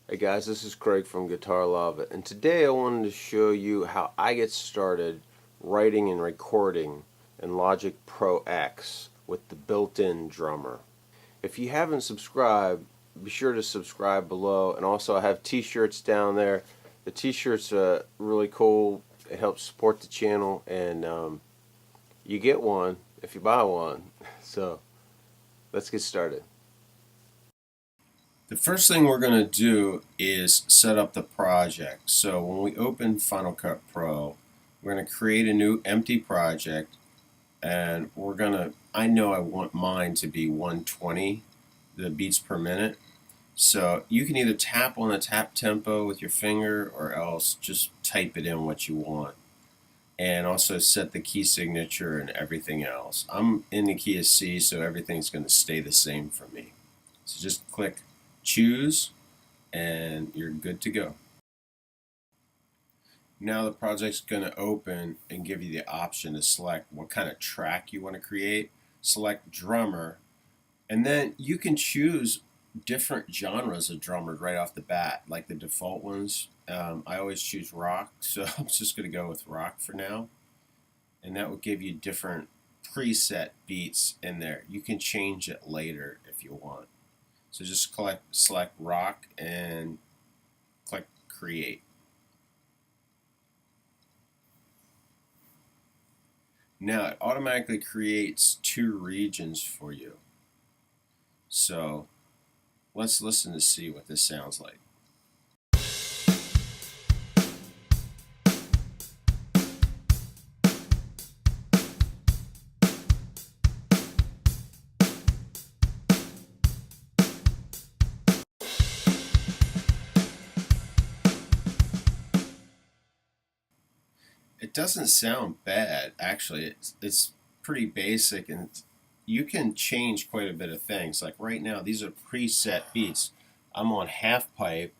Hey guys, this is Craig from Guitar Lava, and today I wanted to show you how I get started writing and recording in Logic Pro X with the built-in drummer. If you haven't subscribed, be sure to subscribe below, and also I have t-shirts down there. The t-shirts are really cool. It helps support the channel, and you get one if you buy one. So let's get started. The first thing we're going to do is set up the project. So when we open Final Cut Pro, we're going to create a new empty project, and I know I want mine to be 120, the beats per minute. So you can either tap on the tap tempo with your finger or else just type it in what you want. And also set the key signature and everything else. I'm in the key of C, so everything's going to stay the same for me. So just click choose and you're good to go. Now the project's going to open and give you the option to select what kind of track you want to create. Select drummer, and then you can choose different genres of drummers right off the bat, like the default ones. I always choose rock, so I'm just going to go with rock for now. And that will give you different preset beats in there. You can change it later if you want. So just select rock and click create. Now it automatically creates two regions for you. So let's listen to see what this sounds like. It doesn't sound bad, actually. It's pretty basic, and you can change quite a bit of things. Like right now, these are preset beats. I'm on half pipe,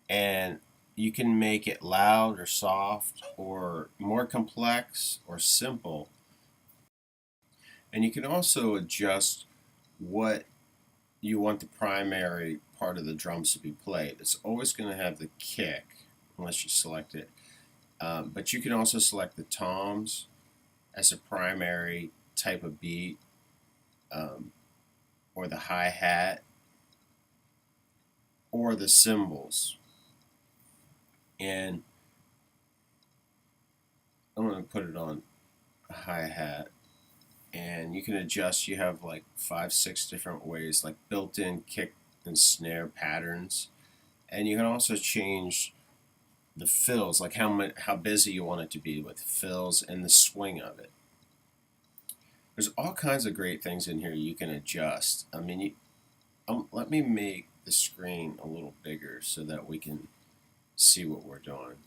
and you can make it loud or soft or more complex or simple. And you can also adjust what you want the primary part of the drums to be played. It's always going to have the kick, unless you select it. But you can also select the toms as a primary type of beat, or the hi-hat, or the cymbals. And I'm going to put it on a hi-hat. And you can adjust. You have like 5-6 different ways, like built-in kick and snare patterns. And you can also change the fills, like how busy you want it to be with fills and the swing of it. There's all kinds of great things in here you can adjust. I mean, let me make the screen a little bigger so that we can see what we're doing.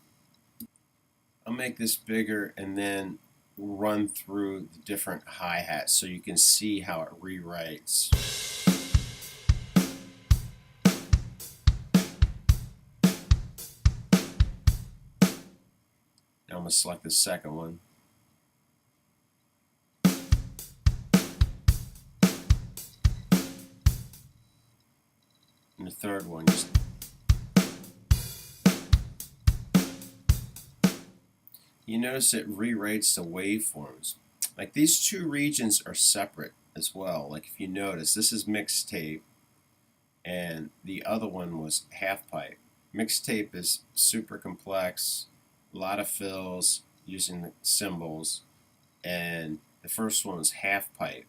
I'll make this bigger and then run through the different hi-hats so you can see how it rewrites. Now I'm going to select the second one. And the third one. You notice it rewrites the waveforms. Like these two regions are separate as well. Like if you notice, this is mixtape and the other one was half pipe. Mixtape is super complex, a lot of fills using the cymbals, and the first one was half pipe,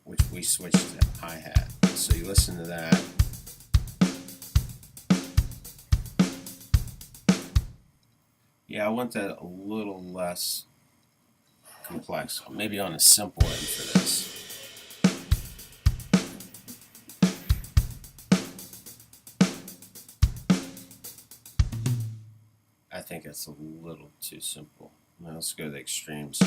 which we switched to hi-hat. So you listen to that. Yeah, I want that a little less complex, maybe on a simple end for this. I think it's a little too simple. Now let's go to the extremes.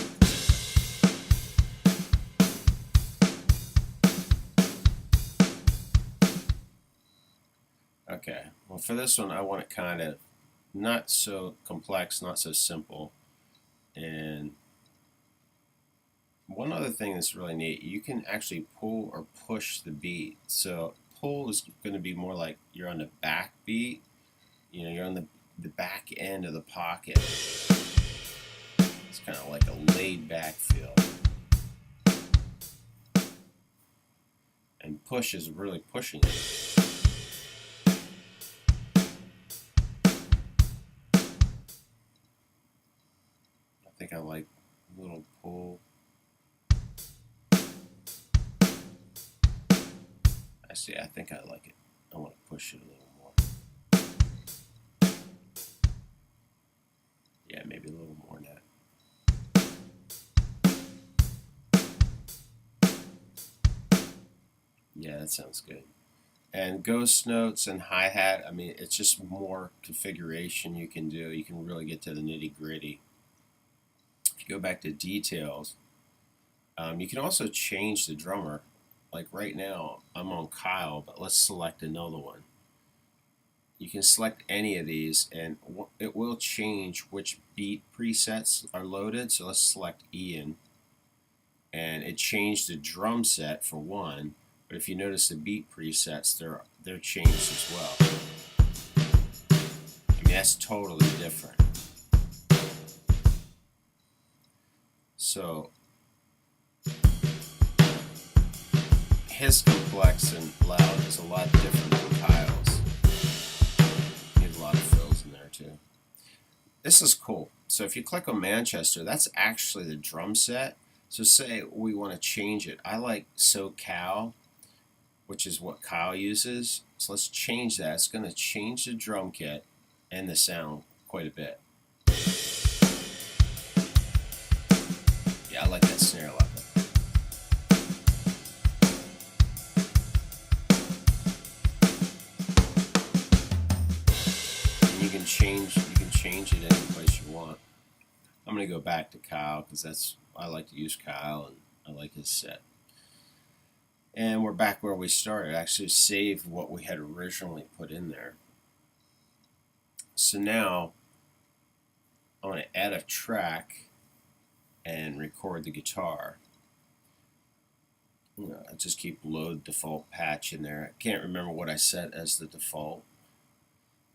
Okay, well for this one I want it kind of not so complex, not so simple. And one other thing that's really neat, you can actually pull or push the beat. So pull is going to be more like you're on the back beat. You know, you're on the back end of the pocket. It's kind of like a laid back feel. And push is really pushing it. I think I like a little pull. I think I like it. I want to push it a little more. Yeah, maybe a little more than that. Yeah, that sounds good. And ghost notes and hi-hat, I mean, it's just more configuration you can do. You can really get to the nitty-gritty. If you go back to details, you can also change the drummer. Like right now, I'm on Kyle, but let's select another one. You can select any of these, and it will change which beat presets are loaded. So let's select Ian, and it changed the drum set for one. But if you notice the beat presets, they're changed as well. I mean, that's totally different. So his complex and loud is a lot different than Kyle's. There's a lot of fills in there too. This is cool. So if you click on Manchester, that's actually the drum set. So say we want to change it. I like SoCal, which is what Kyle uses. So let's change that. It's going to change the drum kit and the sound quite a bit. Yeah, I like that snare level. And you can change it any place you want. I'm going to go back to Kyle because I like to use Kyle and I like his set. And we're back where we started. I actually saved what we had originally put in there. So now I want to add a track and record the guitar. I just keep load default patch in there. I can't remember what I set as the default.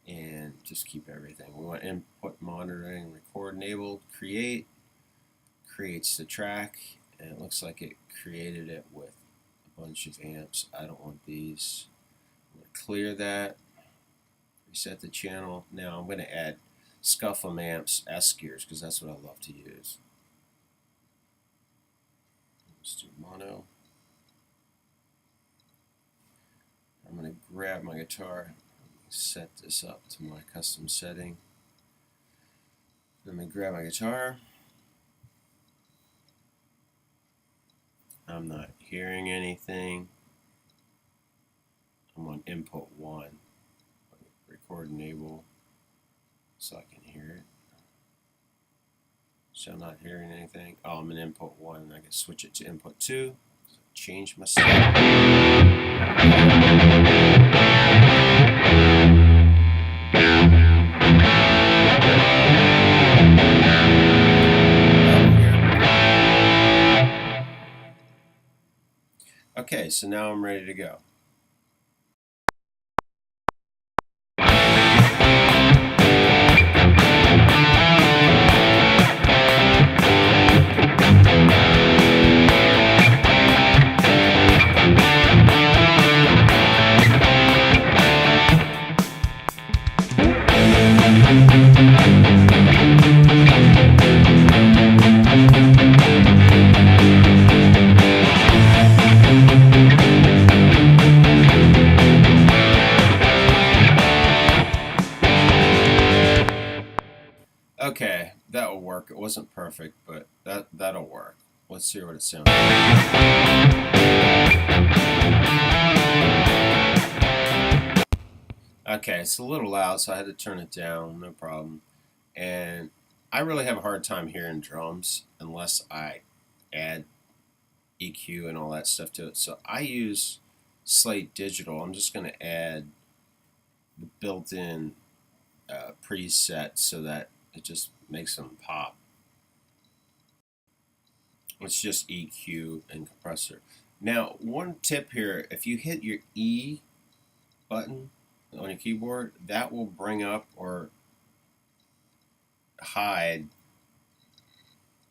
And just keep everything. We want input monitoring, record enabled, creates the track, and it looks like it created it with a bunch of amps. I don't want these. I'm going to clear that, reset the channel. Now I'm going to add Scuffle amps S gears because that's what I love to use. Let's do mono. I'm going to grab my guitar, set this up to my custom setting. Let me grab my guitar. I'm not hearing anything. I'm on input 1. Record enable so I can hear it. So I'm not hearing anything. Oh, I'm in input 1 and I can switch it to input 2. Change my step. Okay, so now I'm ready to go. Okay, that will work. It wasn't perfect, but that'll work. Let's hear what it sounds like. Okay, it's a little loud, so I had to turn it down, no problem. And I really have a hard time hearing drums unless I add EQ and all that stuff to it. So I use Slate Digital. I'm just going to add the built-in preset so that it just makes them pop. It's just EQ and compressor. Now, one tip here, if you hit your E button on your keyboard, that will bring up or hide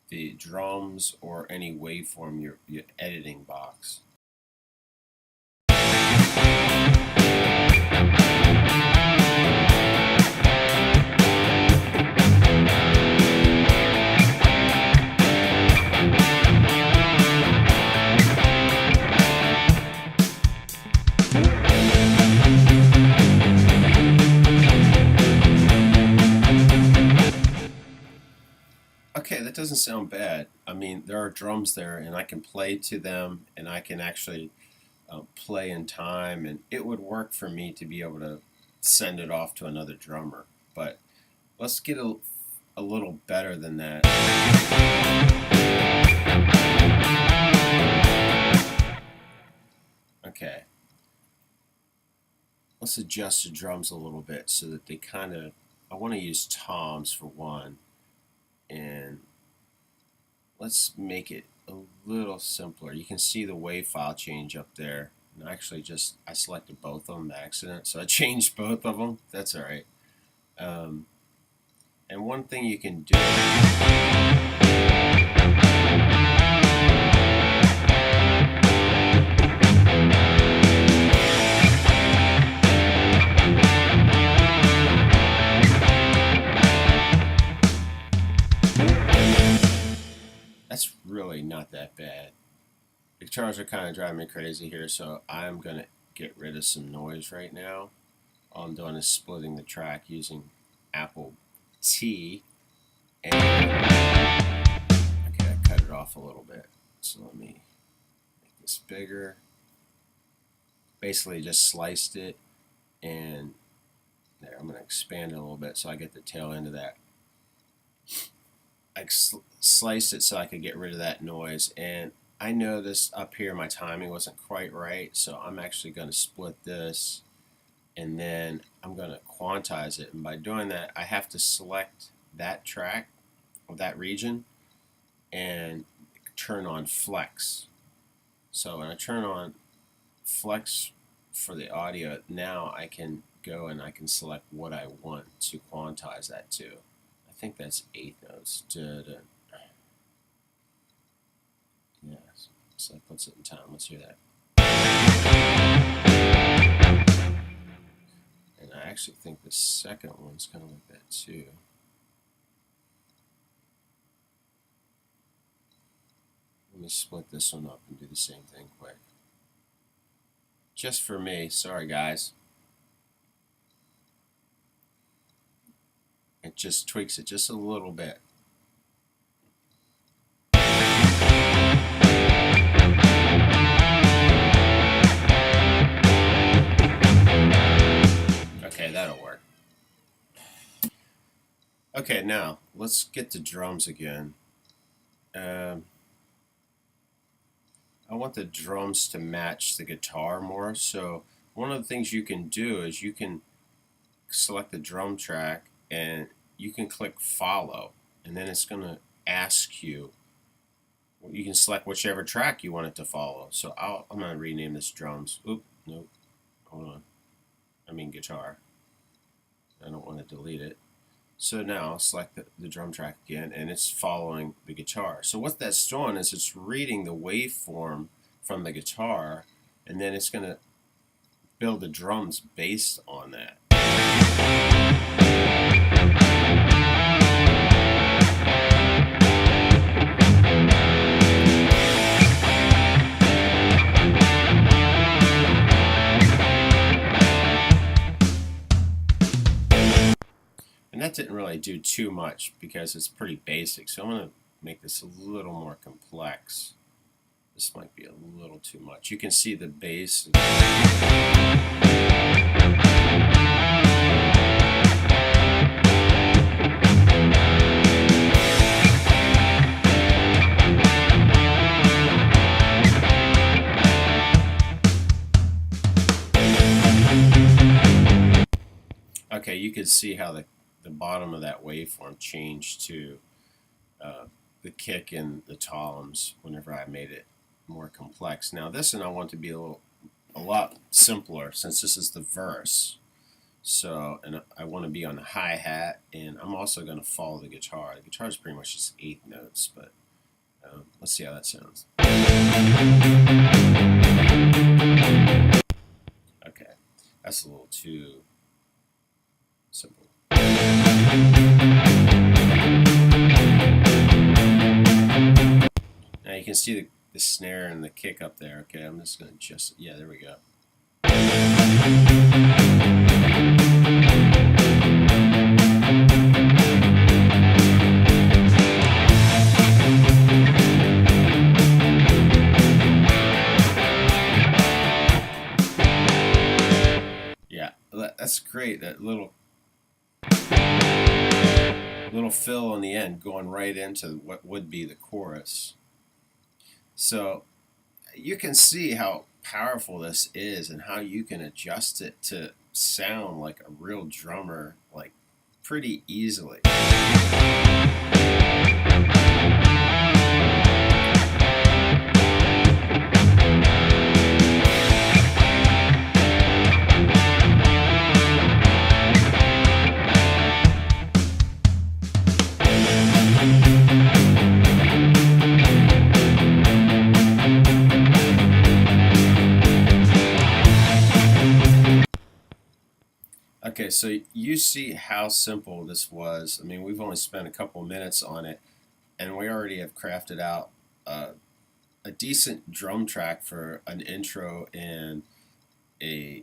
the drums or any waveform you're editing box. Okay, that doesn't sound bad. I mean, there are drums there, and I can play to them, and I can actually play in time, and it would work for me to be able to send it off to another drummer. But let's get a little better than that. Okay. Let's adjust the drums a little bit so that they kind of, I want to use toms for one, and let's make it a little simpler. You can see the wave file change up there. And actually I selected both of them by accident, so I changed both of them. That's all right. And one thing you can do, that's really not that bad. The guitars are kind of driving me crazy here, so I'm going to get rid of some noise right now. All I'm doing is splitting the track using Apple T. And okay, I cut it off a little bit. So let me make this bigger. Basically just sliced it, and there, I'm going to expand it a little bit so I get the tail end of that. I sliced it so I could get rid of that noise, and I noticed up here my timing wasn't quite right, so I'm actually going to split this, and then I'm going to quantize it. And by doing that, I have to select that track or that region and turn on flex. So when I turn on flex for the audio, now I can go and I can select what I want to quantize that to. I think that's 8 notes. Yes, so that puts it in time. Let's hear that. And I actually think the second one's kind of like that too. Let me split this one up and do the same thing quick. Just for me, sorry guys. It just tweaks it just a little bit. Okay, that'll work. Okay, now let's get to drums again. I want the drums to match the guitar more, so one of the things you can do is you can select the drum track and you can click follow, and then it's going to ask you, you can select whichever track you want it to follow. So I'm going to rename this drums. Oop, nope, hold on. I mean guitar. I don't want to delete it. So now I'll select the drum track again, and it's following the guitar. So what that's doing is it's reading the waveform from the guitar, and then it's going to build the drums based on that. And that didn't really do too much because it's pretty basic. So I'm going to make this a little more complex. This might be a little too much. You can see the bass. Okay, you can see how the bottom of that waveform changed to the kick and the toms whenever I made it more complex. Now this one I want to be a a lot simpler since this is the verse. So, and I want to be on the hi-hat, and I'm also going to follow the guitar. The guitar is pretty much just 8 notes, but let's see how that sounds. Okay, that's a little too simple. Now you can see the snare and the kick up there. Okay, I'm just going to adjust it. Yeah, there we go. Yeah, that's great. That little fill on the end going right into what would be the chorus. So you can see how powerful this is and how you can adjust it to sound like a real drummer, like pretty easily. Okay, so you see how simple this was. I mean, we've only spent a couple minutes on it, and we already have crafted out a decent drum track for an intro and a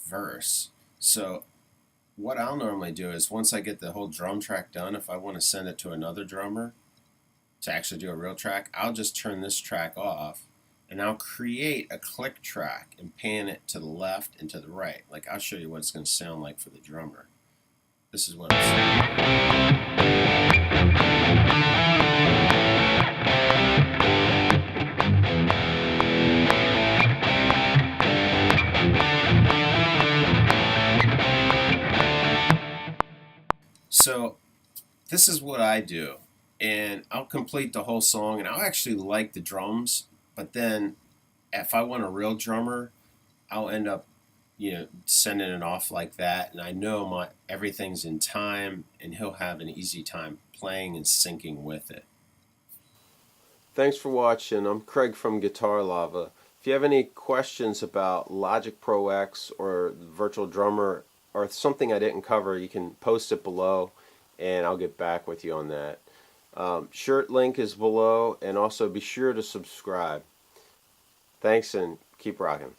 verse. So what I'll normally do is once I get the whole drum track done, if I want to send it to another drummer to actually do a real track, I'll just turn this track off and I'll create a click track and pan it to the left and to the right. Like I'll show you what it's going to sound like for the drummer. This is what I'm saying. So this is what I do, and I'll complete the whole song, and I'll actually like the drums, but then if I want a real drummer, I'll end up, sending it off like that, and I know my everything's in time, and he'll have an easy time playing and syncing with it. Thanks for watching. I'm Craig from Guitar Lava. If you have any questions about Logic Pro X or Virtual Drummer or something I didn't cover, you can post it below and I'll get back with you on that. Shirt link is below, and also be sure to subscribe. Thanks and keep rocking.